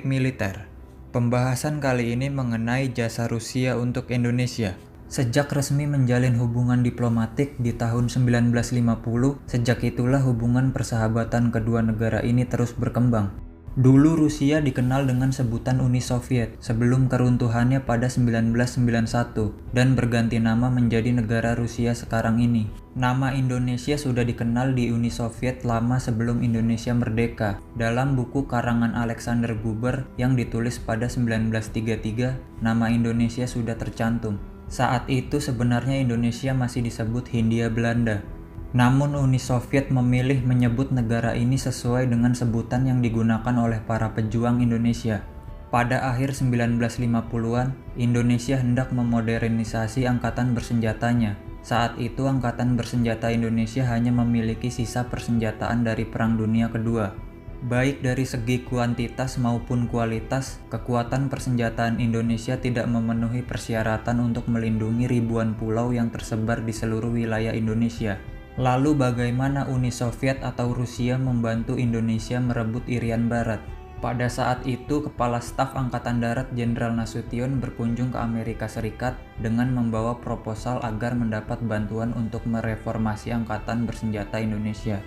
Militer. Pembahasan kali ini mengenai jasa Rusia untuk Indonesia. Sejak resmi menjalin hubungan diplomatik di tahun 1950, sejak itulah hubungan persahabatan kedua negara ini terus berkembang. Dulu Rusia dikenal dengan sebutan Uni Soviet sebelum keruntuhannya pada 1991 dan berganti nama menjadi negara Rusia sekarang ini. Nama Indonesia sudah dikenal di Uni Soviet lama sebelum Indonesia merdeka. Dalam buku karangan Alexander Gruber yang ditulis pada 1933, nama Indonesia sudah tercantum. Saat itu sebenarnya Indonesia masih disebut Hindia Belanda. Namun Uni Soviet memilih menyebut negara ini sesuai dengan sebutan yang digunakan oleh para pejuang Indonesia. Pada akhir 1950-an, Indonesia hendak memodernisasi angkatan bersenjatanya. Saat itu angkatan bersenjata Indonesia hanya memiliki sisa persenjataan dari Perang Dunia Kedua. Baik dari segi kuantitas maupun kualitas, kekuatan persenjataan Indonesia tidak memenuhi persyaratan untuk melindungi ribuan pulau yang tersebar di seluruh wilayah Indonesia. Lalu bagaimana Uni Soviet atau Rusia membantu Indonesia merebut Irian Barat? Pada saat itu, Kepala Staf Angkatan Darat Jenderal Nasution berkunjung ke Amerika Serikat dengan membawa proposal agar mendapat bantuan untuk mereformasi Angkatan Bersenjata Indonesia.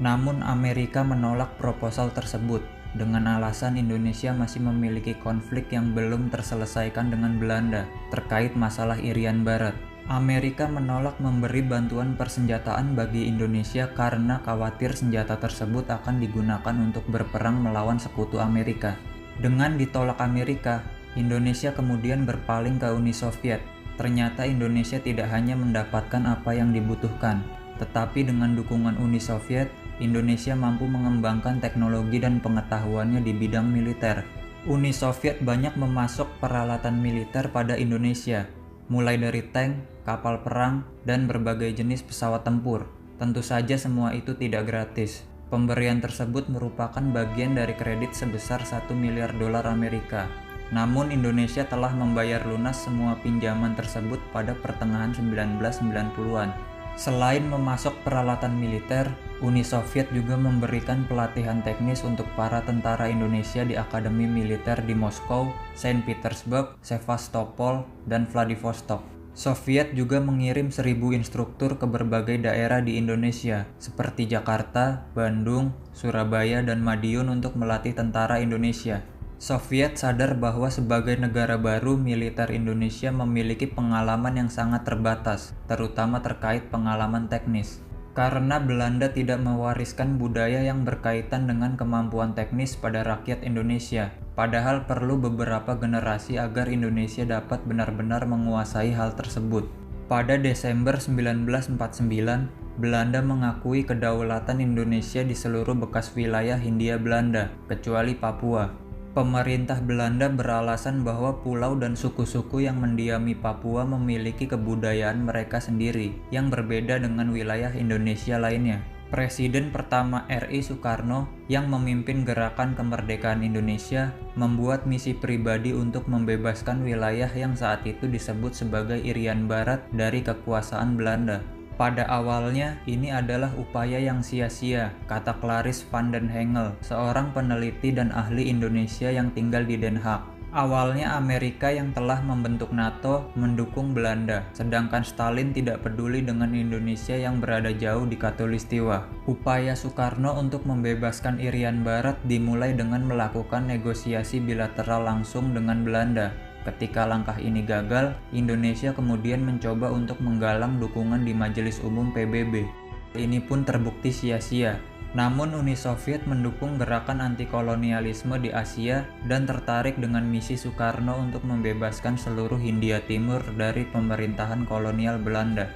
Namun Amerika menolak proposal tersebut dengan alasan Indonesia masih memiliki konflik yang belum terselesaikan dengan Belanda terkait masalah Irian Barat. Amerika menolak memberi bantuan persenjataan bagi Indonesia karena khawatir senjata tersebut akan digunakan untuk berperang melawan sekutu Amerika. Dengan ditolak Amerika, Indonesia kemudian berpaling ke Uni Soviet. Ternyata Indonesia tidak hanya mendapatkan apa yang dibutuhkan, tetapi dengan dukungan Uni Soviet, Indonesia mampu mengembangkan teknologi dan pengetahuannya di bidang militer. Uni Soviet banyak memasok peralatan militer pada Indonesia, mulai dari tank, kapal perang, dan berbagai jenis pesawat tempur. Tentu saja semua itu tidak gratis. Pemberian tersebut merupakan bagian dari kredit sebesar 1 miliar dolar Amerika. Namun Indonesia telah membayar lunas semua pinjaman tersebut pada pertengahan 1990-an. Selain memasok peralatan militer, Uni Soviet juga memberikan pelatihan teknis untuk para tentara Indonesia di Akademi Militer di Moskow, Saint Petersburg, Sevastopol, dan Vladivostok. Soviet juga mengirim 1.000 instruktur ke berbagai daerah di Indonesia, seperti Jakarta, Bandung, Surabaya, dan Madiun untuk melatih tentara Indonesia. Soviet sadar bahwa sebagai negara baru, militer Indonesia memiliki pengalaman yang sangat terbatas, terutama terkait pengalaman teknis. Karena Belanda tidak mewariskan budaya yang berkaitan dengan kemampuan teknis pada rakyat Indonesia, padahal perlu beberapa generasi agar Indonesia dapat benar-benar menguasai hal tersebut. Pada Desember 1949, Belanda mengakui kedaulatan Indonesia di seluruh bekas wilayah Hindia Belanda, kecuali Papua. Pemerintah Belanda beralasan bahwa pulau dan suku-suku yang mendiami Papua memiliki kebudayaan mereka sendiri yang berbeda dengan wilayah Indonesia lainnya. Presiden pertama RI Soekarno yang memimpin gerakan kemerdekaan Indonesia membuat misi pribadi untuk membebaskan wilayah yang saat itu disebut sebagai Irian Barat dari kekuasaan Belanda. Pada awalnya, ini adalah upaya yang sia-sia, kata Clarice van den Hengel, seorang peneliti dan ahli Indonesia yang tinggal di Den Haag. Awalnya Amerika yang telah membentuk NATO mendukung Belanda, sedangkan Stalin tidak peduli dengan Indonesia yang berada jauh di Khatulistiwa. Upaya Soekarno untuk membebaskan Irian Barat dimulai dengan melakukan negosiasi bilateral langsung dengan Belanda. Ketika langkah ini gagal, Indonesia kemudian mencoba untuk menggalang dukungan di Majelis Umum PBB. Ini pun terbukti sia-sia. Namun Uni Soviet mendukung gerakan anti-kolonialisme di Asia dan tertarik dengan misi Soekarno untuk membebaskan seluruh Hindia Timur dari pemerintahan kolonial Belanda.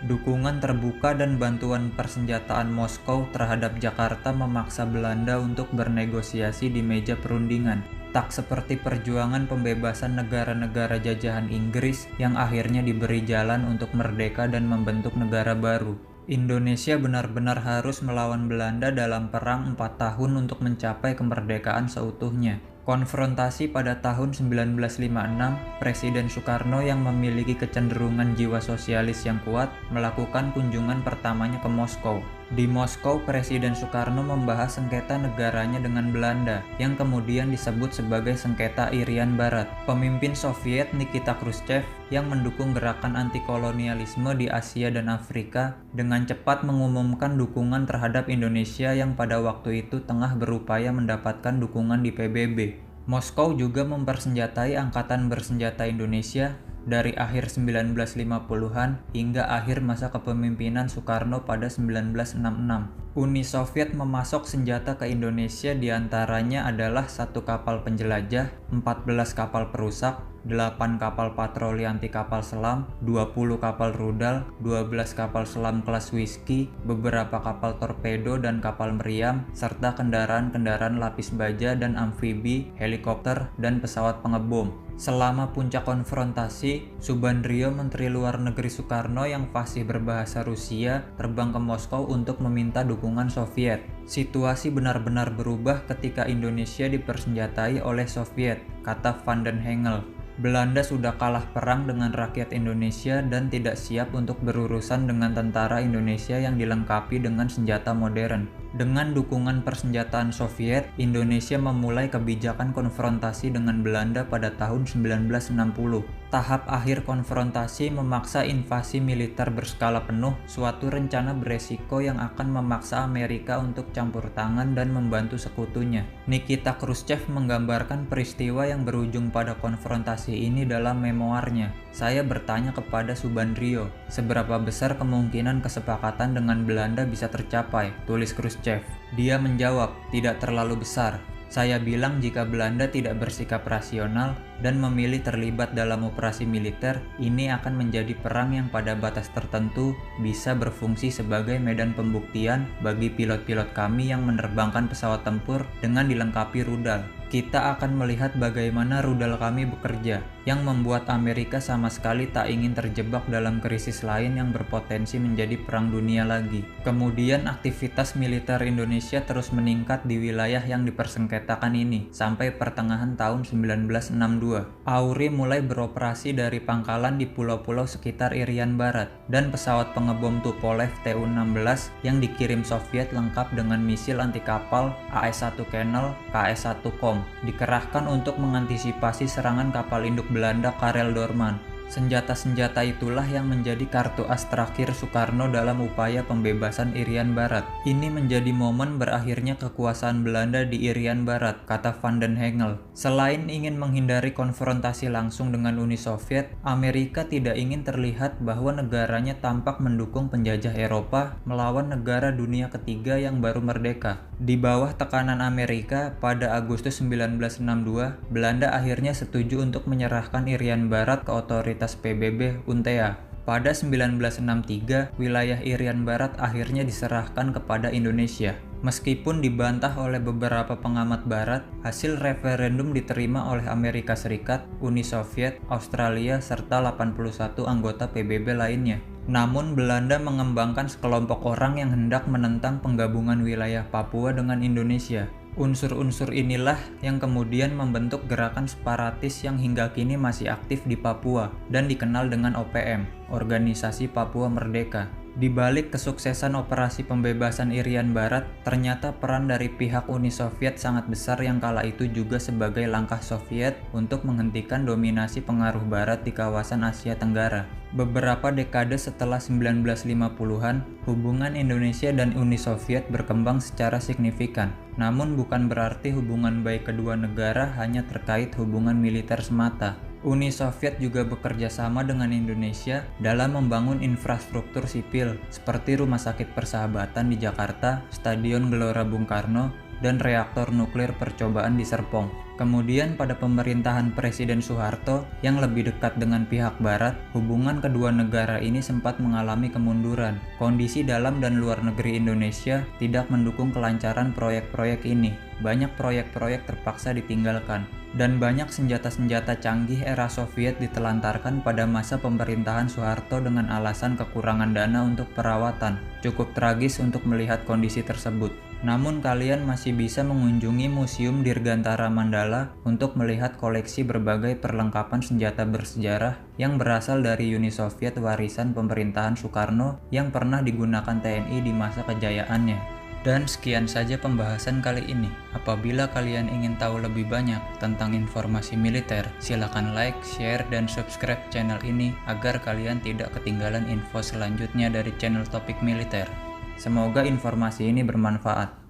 Dukungan terbuka dan bantuan persenjataan Moskow terhadap Jakarta memaksa Belanda untuk bernegosiasi di meja perundingan. Tak seperti perjuangan pembebasan negara-negara jajahan Inggris yang akhirnya diberi jalan untuk merdeka dan membentuk negara baru. Indonesia benar-benar harus melawan Belanda dalam perang 4 tahun untuk mencapai kemerdekaan seutuhnya. Konfrontasi pada tahun 1956, Presiden Soekarno yang memiliki kecenderungan jiwa sosialis yang kuat melakukan kunjungan pertamanya ke Moskow. Di Moskow, Presiden Soekarno membahas sengketa negaranya dengan Belanda, yang kemudian disebut sebagai sengketa Irian Barat. Pemimpin Soviet Nikita Khrushchev yang mendukung gerakan anti-kolonialisme di Asia dan Afrika dengan cepat mengumumkan dukungan terhadap Indonesia yang pada waktu itu tengah berupaya mendapatkan dukungan di PBB. Moskow juga mempersenjatai Angkatan Bersenjata Indonesia dari akhir 1950-an hingga akhir masa kepemimpinan Soekarno pada 1966. Uni Soviet memasok senjata ke Indonesia, diantaranya adalah 1 kapal penjelajah, 14 kapal perusak, 8 kapal patroli anti kapal selam, 20 kapal rudal, 12 kapal selam kelas Whiskey, beberapa kapal torpedo dan kapal meriam, serta kendaraan-kendaraan lapis baja dan amfibi, helikopter, dan pesawat pengebom. Selama puncak konfrontasi, Subandrio, Menteri Luar Negeri Soekarno yang fasih berbahasa Rusia, terbang ke Moskow untuk meminta dukungan Soviet. Situasi benar-benar berubah ketika Indonesia dipersenjatai oleh Soviet, kata Van den Hengel. Belanda sudah kalah perang dengan rakyat Indonesia dan tidak siap untuk berurusan dengan tentara Indonesia yang dilengkapi dengan senjata modern. Dengan dukungan persenjataan Soviet, Indonesia memulai kebijakan konfrontasi dengan Belanda pada tahun 1960. Tahap akhir konfrontasi memaksa invasi militer berskala penuh, suatu rencana beresiko yang akan memaksa Amerika untuk campur tangan dan membantu sekutunya. Nikita Khrushchev menggambarkan peristiwa yang berujung pada konfrontasi ini dalam memoarnya. Saya bertanya kepada Subandrio, seberapa besar kemungkinan kesepakatan dengan Belanda bisa tercapai, tulis Khrushchev. Dia menjawab, tidak terlalu besar. Saya bilang jika Belanda tidak bersikap rasional dan memilih terlibat dalam operasi militer, ini akan menjadi perang yang pada batas tertentu bisa berfungsi sebagai medan pembuktian bagi pilot-pilot kami yang menerbangkan pesawat tempur dengan dilengkapi rudal. Kita akan melihat bagaimana rudal kami bekerja, yang membuat Amerika sama sekali tak ingin terjebak dalam krisis lain yang berpotensi menjadi perang dunia lagi. Kemudian aktivitas militer Indonesia terus meningkat di wilayah yang dipersengketakan ini, sampai pertengahan tahun 1962. AURI mulai beroperasi dari pangkalan di pulau-pulau sekitar Irian Barat, dan pesawat pengebom Tupolev Tu-16 yang dikirim Soviet lengkap dengan misil anti kapal AS-1 Channel, KS-1 KOM dikerahkan untuk mengantisipasi serangan kapal induk Belanda Karel Doorman. Senjata-senjata itulah yang menjadi kartu as terakhir Soekarno dalam upaya pembebasan Irian Barat. Ini menjadi momen berakhirnya kekuasaan Belanda di Irian Barat, kata Van den Hengel. Selain ingin menghindari konfrontasi langsung dengan Uni Soviet, Amerika tidak ingin terlihat bahwa negaranya tampak mendukung penjajah Eropa melawan negara dunia ketiga yang baru merdeka. Di bawah tekanan Amerika, pada Agustus 1962, Belanda akhirnya setuju untuk menyerahkan Irian Barat ke otoritas PBB UNTEA. Pada 1963, wilayah Irian Barat akhirnya diserahkan kepada Indonesia. Meskipun dibantah oleh beberapa pengamat barat, hasil referendum diterima oleh Amerika Serikat, Uni Soviet, Australia, serta 81 anggota PBB lainnya. Namun Belanda mengembangkan sekelompok orang yang hendak menentang penggabungan wilayah Papua dengan Indonesia. Unsur-unsur inilah yang kemudian membentuk gerakan separatis yang hingga kini masih aktif di Papua dan dikenal dengan OPM, Organisasi Papua Merdeka. Di balik kesuksesan operasi pembebasan Irian Barat, ternyata peran dari pihak Uni Soviet sangat besar yang kala itu juga sebagai langkah Soviet untuk menghentikan dominasi pengaruh Barat di kawasan Asia Tenggara. Beberapa dekade setelah 1950-an, hubungan Indonesia dan Uni Soviet berkembang secara signifikan. Namun bukan berarti hubungan baik kedua negara hanya terkait hubungan militer semata. Uni Soviet juga bekerja sama dengan Indonesia dalam membangun infrastruktur sipil seperti Rumah Sakit Persahabatan di Jakarta, Stadion Gelora Bung Karno, dan reaktor nuklir percobaan di Serpong. Kemudian pada pemerintahan Presiden Soeharto yang lebih dekat dengan pihak Barat, hubungan kedua negara ini sempat mengalami kemunduran. Kondisi dalam dan luar negeri Indonesia tidak mendukung kelancaran proyek-proyek ini. Banyak proyek-proyek terpaksa ditinggalkan. Dan banyak senjata-senjata canggih era Soviet ditelantarkan pada masa pemerintahan Soeharto dengan alasan kekurangan dana untuk perawatan. Cukup tragis untuk melihat kondisi tersebut. Namun kalian masih bisa mengunjungi Museum Dirgantara Mandala untuk melihat koleksi berbagai perlengkapan senjata bersejarah yang berasal dari Uni Soviet warisan pemerintahan Soekarno yang pernah digunakan TNI di masa kejayaannya. Dan sekian saja pembahasan kali ini. Apabila kalian ingin tahu lebih banyak tentang informasi militer, silakan like, share, dan subscribe channel ini agar kalian tidak ketinggalan info selanjutnya dari channel Topik Militer. Semoga informasi ini bermanfaat.